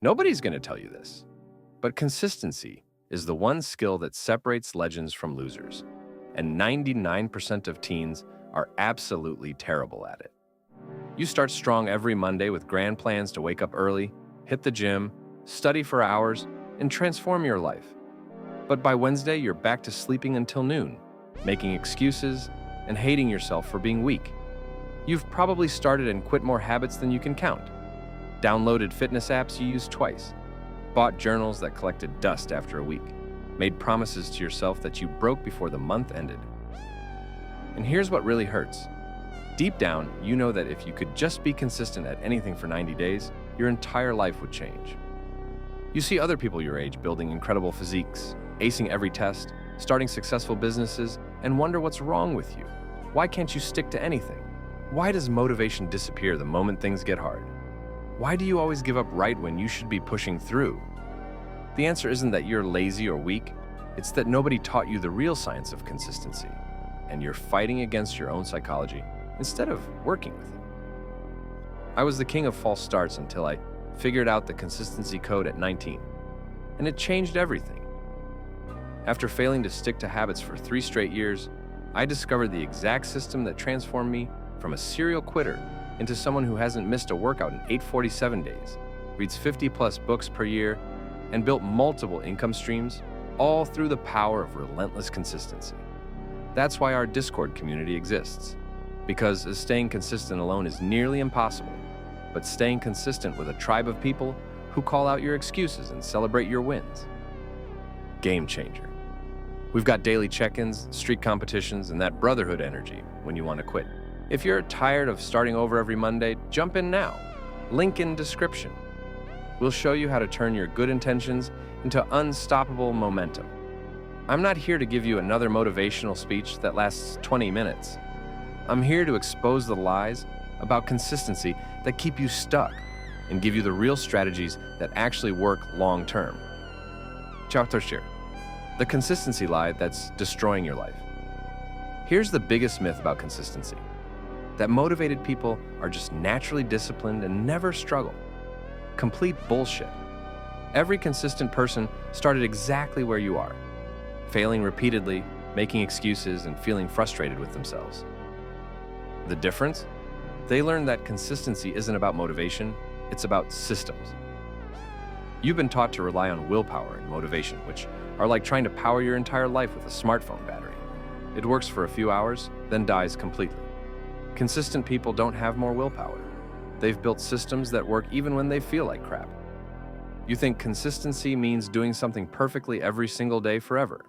Nobody's going to tell you this. But consistency is the one skill that separates legends from losers. And 99% of teens are absolutely terrible at it. You start strong every Monday with grand plans to wake up early, hit the gym, study for hours, and transform your life. But by Wednesday, you're back to sleeping until noon, making excuses, and hating yourself for being weak. You've probably started and quit more habits than you can count. Downloaded fitness apps you used twice. Bought journals that collected dust after a week. Made promises to yourself that you broke before the month ended. And here's what really hurts. Deep down, you know that if you could just be consistent at anything for 90 days, your entire life would change. You see other people your age building incredible physiques, acing every test, starting successful businesses, and wonder what's wrong with you. Why can't you stick to anything? Why does motivation disappear the moment things get hard? Why do you always give up right when you should be pushing through? The answer isn't that you're lazy or weak, it's that nobody taught you the real science of consistency, and you're fighting against your own psychology instead of working with it. I was the king of false starts until I figured out the consistency code at 19, and it changed everything. After failing to stick to habits for 3 straight years, I discovered the exact system that transformed me from a serial quitter into someone who hasn't missed a workout in 847 days, reads 50+ books per year, and built multiple income streams, all through the power of relentless consistency. That's why our Discord community exists, because staying consistent alone is nearly impossible, but staying consistent with a tribe of people who call out your excuses and celebrate your wins. Game changer. We've got daily check-ins, streak competitions, and that brotherhood energy when you want to quit. If you're tired of starting over every Monday, jump in now. Link in description. We'll show you how to turn your good intentions into unstoppable momentum. I'm not here to give you another motivational speech that lasts 20 minutes. I'm here to expose the lies about consistency that keep you stuck and give you the real strategies that actually work long-term. Ciao, Torshir. The consistency lie that's destroying your life. Here's the biggest myth about consistency: that motivated people are just naturally disciplined and never struggle. Complete bullshit. Every consistent person started exactly where you are, failing repeatedly, making excuses, and feeling frustrated with themselves. The difference? They learned that consistency isn't about motivation, it's about systems. You've been taught to rely on willpower and motivation, which are like trying to power your entire life with a smartphone battery. It works for a few hours, then dies completely. Consistent people don't have more willpower. They've built systems that work even when they feel like crap. You think consistency means doing something perfectly every single day forever.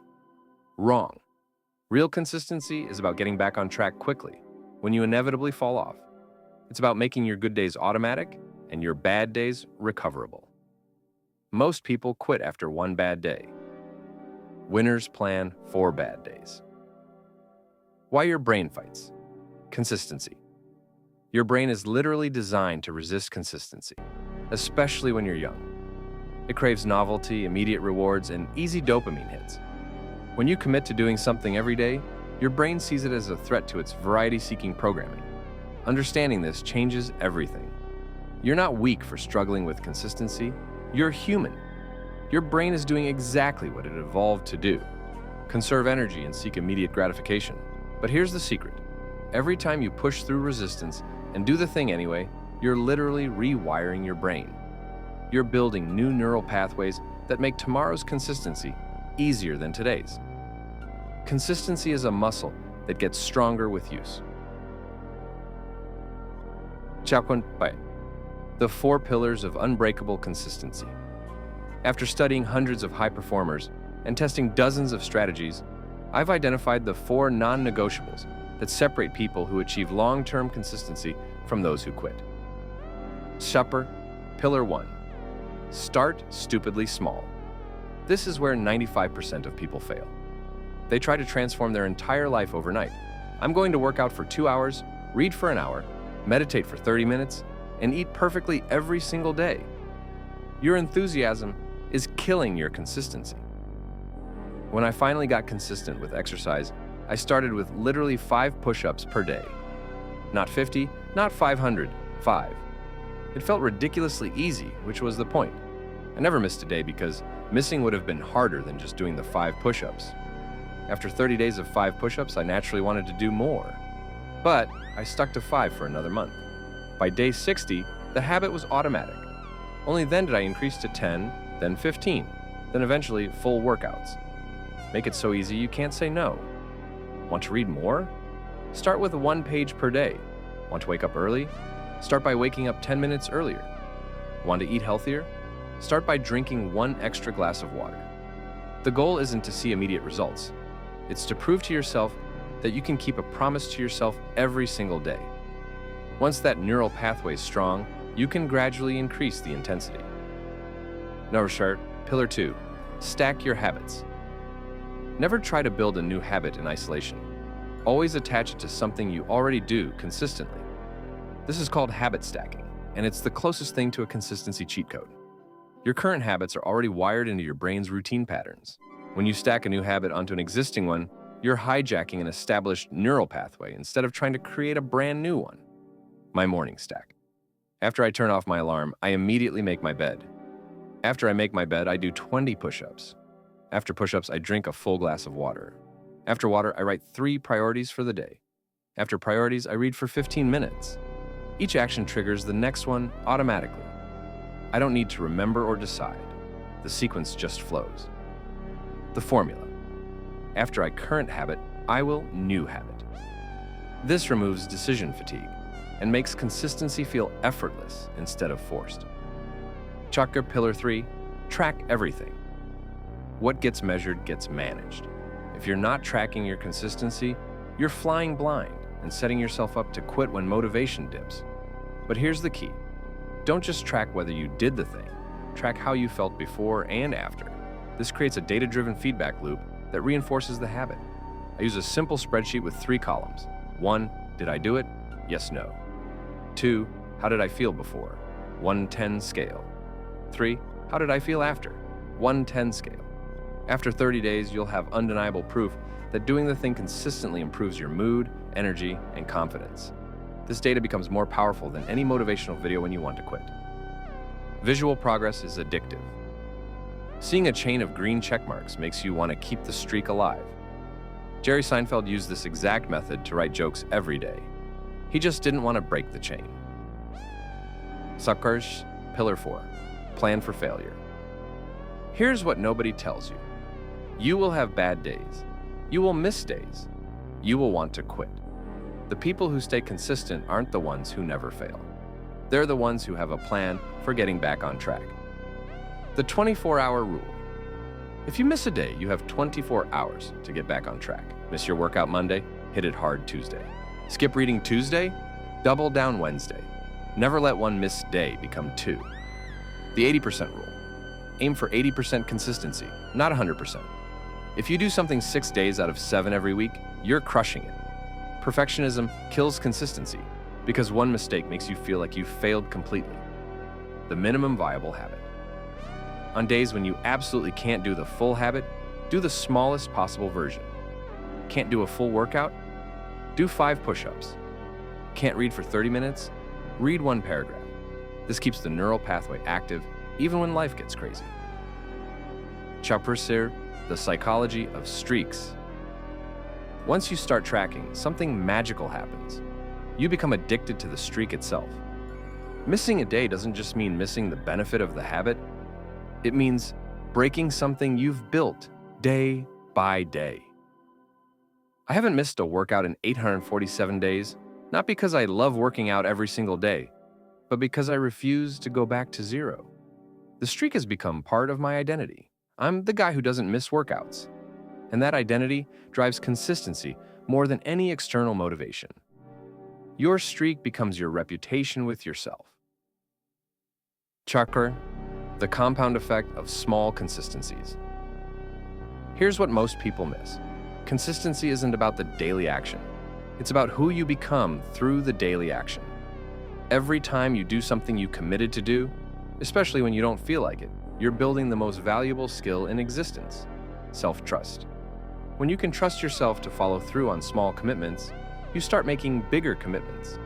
Wrong. Real consistency is about getting back on track quickly when you inevitably fall off. It's about making your good days automatic and your bad days recoverable. Most people quit after one bad day. Winners plan 4 bad days. Why your brain fights? Consistency. Your brain is literally designed to resist consistency, especially when you're young. It craves novelty, immediate rewards, and easy dopamine hits. When you commit to doing something every day, your brain sees it as a threat to its variety-seeking programming. Understanding this changes everything. You're not weak for struggling with consistency. You're human. Your brain is doing exactly what it evolved to do: conserve energy and seek immediate gratification. But here's the secret. Every time you push through resistance and do the thing anyway, you're literally rewiring your brain. You're building new neural pathways that make tomorrow's consistency easier than today's. Consistency is a muscle that gets stronger with use. The 4 pillars of unbreakable consistency. After studying hundreds of high performers and testing dozens of strategies, I've identified the 4 non-negotiables that separate people who achieve long-term consistency from those who quit. Pillar 1. Start stupidly small. This is where 95% of people fail. They try to transform their entire life overnight. I'm going to work out for 2 hours, read for an hour, meditate for 30 minutes, and eat perfectly every single day. Your enthusiasm is killing your consistency. When I finally got consistent with exercise, I started with literally 5 push-ups per day. Not 50, not 500, 5. It felt ridiculously easy, which was the point. I never missed a day because missing would have been harder than just doing the 5 push-ups. After 30 days of 5 push-ups, I naturally wanted to do more. But I stuck to 5 for another month. By day 60, the habit was automatic. Only then did I increase to 10, then 15, then eventually full workouts. Make it so easy you can't say no. Want to read more? Start with 1 page per day. Want to wake up early? Start by waking up 10 minutes earlier. Want to eat healthier? Start by drinking 1 extra glass of water. The goal isn't to see immediate results. It's to prove to yourself that you can keep a promise to yourself every single day. Once that neural pathway is strong, you can gradually increase the intensity. Number chart, pillar 2, stack your habits. Never try to build a new habit in isolation. Always attach it to something you already do consistently. This is called habit stacking, and it's the closest thing to a consistency cheat code. Your current habits are already wired into your brain's routine patterns. When you stack a new habit onto an existing one, you're hijacking an established neural pathway instead of trying to create a brand new one. My morning stack. After I turn off my alarm, I immediately make my bed. After I make my bed, I do 20 push-ups. After push-ups, I drink a full glass of water. After water, I write 3 priorities for the day. After priorities, I read for 15 minutes. Each action triggers the next one automatically. I don't need to remember or decide. The sequence just flows. The formula. After I current habit, I will new habit. This removes decision fatigue and makes consistency feel effortless instead of forced. Chakra pillar 3, track everything. What gets measured gets managed. If you're not tracking your consistency, you're flying blind and setting yourself up to quit when motivation dips. But here's the key. Don't just track whether you did the thing. Track how you felt before and after. This creates a data-driven feedback loop that reinforces the habit. I use a simple spreadsheet with 3 columns. 1, did I do it? Yes, no. 2, how did I feel before? 1-10 scale. 3, how did I feel after? 1-10 scale. After 30 days, you'll have undeniable proof that doing the thing consistently improves your mood, energy, and confidence. This data becomes more powerful than any motivational video when you want to quit. Visual progress is addictive. Seeing a chain of green check marks makes you want to keep the streak alive. Jerry Seinfeld used this exact method to write jokes every day. He just didn't want to break the chain. Sakarsh, pillar 4, plan for failure. Here's what nobody tells you. You will have bad days. You will miss days. You will want to quit. The people who stay consistent aren't the ones who never fail. They're the ones who have a plan for getting back on track. The 24-hour rule. If you miss a day, you have 24 hours to get back on track. Miss your workout Monday, hit it hard Tuesday. Skip reading Tuesday, double down Wednesday. Never let one missed day become 2. The 80% rule. Aim for 80% consistency, not 100%. If you do something 6 days out of 7 every week, you're crushing it. Perfectionism kills consistency because one mistake makes you feel like you failed completely. The minimum viable habit. On days when you absolutely can't do the full habit, do the smallest possible version. Can't do a full workout? Do 5 push-ups. Can't read for 30 minutes? Read 1 paragraph. This keeps the neural pathway active even when life gets crazy. Chapursir, the psychology of streaks. Once you start tracking, something magical happens. You become addicted to the streak itself. Missing a day doesn't just mean missing the benefit of the habit. It means breaking something you've built day by day. I haven't missed a workout in 847 days, not because I love working out every single day, but because I refuse to go back to 0. The streak has become part of my identity. I'm the guy who doesn't miss workouts. And that identity drives consistency more than any external motivation. Your streak becomes your reputation with yourself. Chakra, the compound effect of small consistencies. Here's what most people miss. Consistency isn't about the daily action. It's about who you become through the daily action. Every time you do something you committed to do, especially when you don't feel like it, you're building the most valuable skill in existence, self-trust. When you can trust yourself to follow through on small commitments, you start making bigger commitments.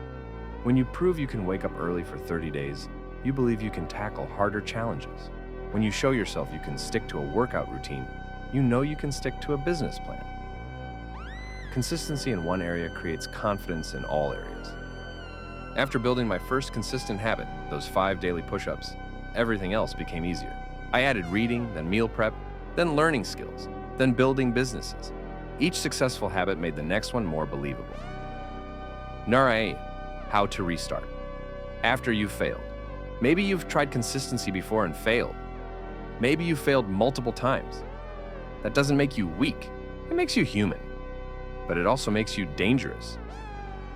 When you prove you can wake up early for 30 days, you believe you can tackle harder challenges. When you show yourself you can stick to a workout routine, you know you can stick to a business plan. Consistency in one area creates confidence in all areas. After building my first consistent habit, those 5 daily push-ups, everything else became easier. I added reading, then meal prep, then learning skills, then building businesses. Each successful habit made the next one more believable. Number 8, how to restart. After you've failed. Maybe you've tried consistency before and failed. Maybe you failed multiple times. That doesn't make you weak. It makes you human. But it also makes you dangerous.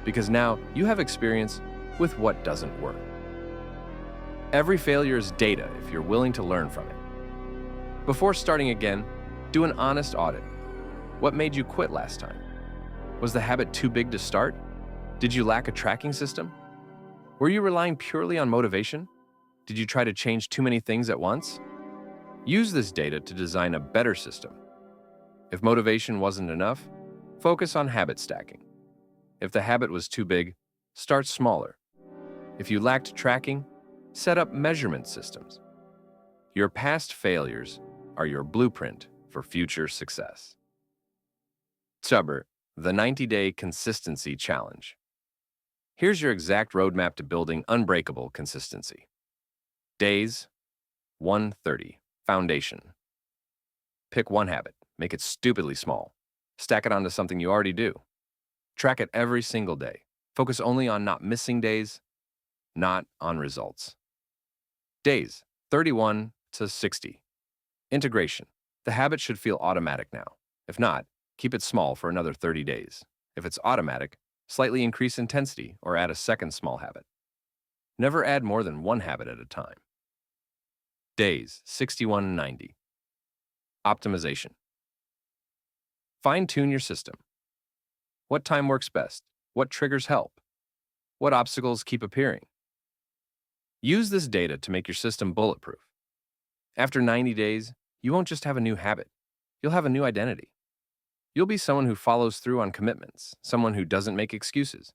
Because now you have experience with what doesn't work. Every failure is data if you're willing to learn from it. Before starting again, do an honest audit. What made you quit last time? Was the habit too big to start? Did you lack a tracking system? Were you relying purely on motivation? Did you try to change too many things at once? Use this data to design a better system. If motivation wasn't enough, focus on habit stacking. If the habit was too big, start smaller. If you lacked tracking, set up measurement systems. Your past failures are your blueprint for future success. Number 7, the 90-day consistency challenge. Here's your exact roadmap to building unbreakable consistency. Days 130. Foundation. Pick one habit. Make it stupidly small. Stack it onto something you already do. Track it every single day. Focus only on not missing days, not on results. Days 31 to 60. Integration. The habit should feel automatic now. If not, keep it small for another 30 days. If it's automatic, slightly increase intensity or add a second small habit. Never add more than one habit at a time. Days 61 and 90. Optimization. Fine-tune your system. What time works best? What triggers help? What obstacles keep appearing? Use this data to make your system bulletproof. After 90 days, you won't just have a new habit. You'll have a new identity. You'll be someone who follows through on commitments, someone who doesn't make excuses,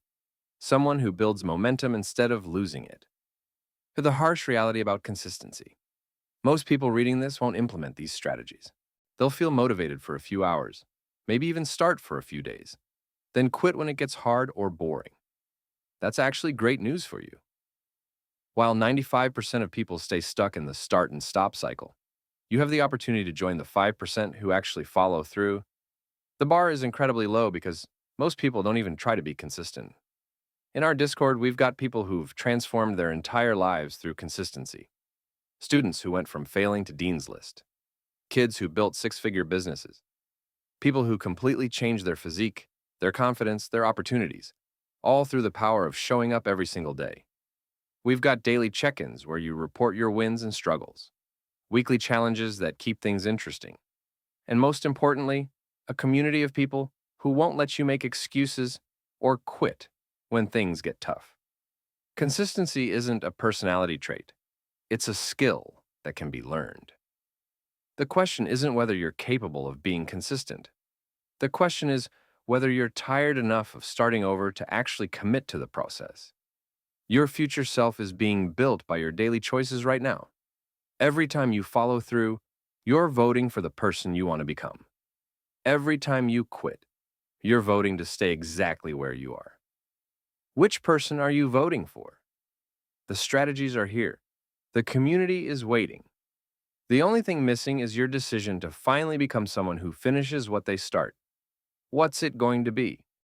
someone who builds momentum instead of losing it. For the harsh reality about consistency, most people reading this won't implement these strategies. They'll feel motivated for a few hours, maybe even start for a few days, then quit when it gets hard or boring. That's actually great news for you. While 95% of people stay stuck in the start and stop cycle, you have the opportunity to join the 5% who actually follow through. The bar is incredibly low because most people don't even try to be consistent. In our Discord, we've got people who've transformed their entire lives through consistency. Students who went from failing to Dean's List. Kids who built 6-figure businesses. People who completely changed their physique, their confidence, their opportunities, all through the power of showing up every single day. We've got daily check-ins where you report your wins and struggles, weekly challenges that keep things interesting, and most importantly, a community of people who won't let you make excuses or quit when things get tough. Consistency isn't a personality trait. It's a skill that can be learned. The question isn't whether you're capable of being consistent. The question is whether you're tired enough of starting over to actually commit to the process. Your future self is being built by your daily choices right now. Every time you follow through, you're voting for the person you want to become. Every time you quit, you're voting to stay exactly where you are. Which person are you voting for? The strategies are here. The community is waiting. The only thing missing is your decision to finally become someone who finishes what they start. What's it going to be?